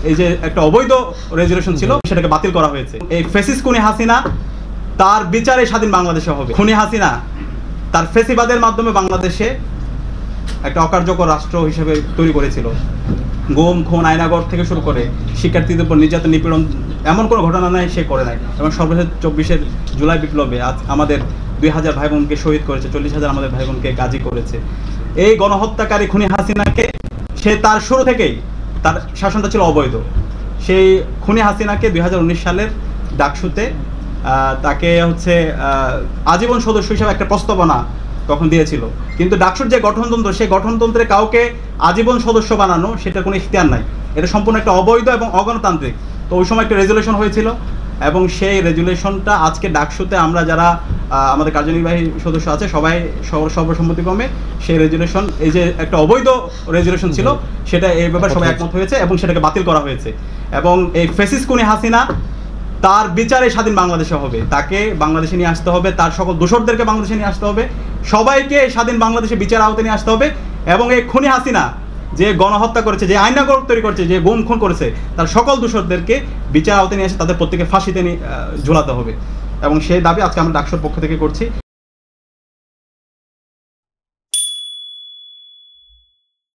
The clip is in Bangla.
এই যে একটা অবৈধ রেজুলেশন ছিল সেটাকে বাতিল করা হয়েছে। এই ফ্যাসিস্ট খুনি হাসিনা তার বিচারে স্বাধীন বাংলাদেশে হবে। খুনি হাসিনা তার ফেসিবাদের মাধ্যমে বাংলাদেশে একটা অকার্যকর রাষ্ট্র হিসেবে তৈরি করেছিল। গুম খুন আয়নাগর থেকে শুরু করে শিক্ষার্থীদের উপর নির্যাতন নিপীড়ন এমন কোনো ঘটনা নাই সে করে নাই। এবং সর্বশেষ 24 জুলাই বিপ্লবে আজ আমাদের 2000 ভাই বোনকে শহীদ করেছে, 40,000 আমাদের ভাই বোনকে গাজী করেছে। এই গণহত্যাকারী খুনি হাসিনাকে সে তার শুরু থেকেই তার শাসনটা ছিল অবৈধ। সেই খুনি হাসিনাকে 2019 সালের ডাকসুতে তাকে হচ্ছে আজীবন সদস্য হিসেবে একটা প্রস্তাবনা তখন দিয়েছিল। কিন্তু ডাকসুর যে গঠনতন্ত্র, সেই গঠনতন্ত্রে কাউকে আজীবন সদস্য বানানো সেটার কোনো ইখতিয়ার নাই। এটা সম্পূর্ণ একটা অবৈধ এবং অগণতান্ত্রিক। তো ওই সময় একটা রেজুলেশন হয়েছিল এবং সেই রেজুলেশনটা আজকে ডাকসুতে আমরা যারা আমাদের কার্যনির্বাহী সদস্য আছে সবাই সর্বসম্মতিক্রমে সেই রেজুলেশন, এই যে একটা অবৈধ রেজুলেশন ছিল সেটা এই ব্যাপারে সবাই একমত হয়েছে এবং সেটাকে বাতিল করা হয়েছে। এবং এই ফ্যাসিস্ট খুনি হাসিনা তার বিচারে স্বাধীন বাংলাদেশে হবে, তাকে বাংলাদেশে নিয়ে আসতে হবে, তার সকল দোষরদেরকে বাংলাদেশে নিয়ে আসতে হবে, সবাইকে স্বাধীন বাংলাদেশে বিচার আওতায় নিয়ে আসতে হবে। এবং এই খুনি হাসিনা যে গণহত্যা করেছে, যে আইনাগর তৈরি করেছে, যে গুম খুন করেছে, তার সকল দোষরদেরকে বিচার আওতায় নিয়ে এসে তাদের প্রত্যেকে ফাঁসিতে ঝোলাতে হবে। এবং সেই দাবি আজকে আমরা ডাকসুর পক্ষ থেকে করছি।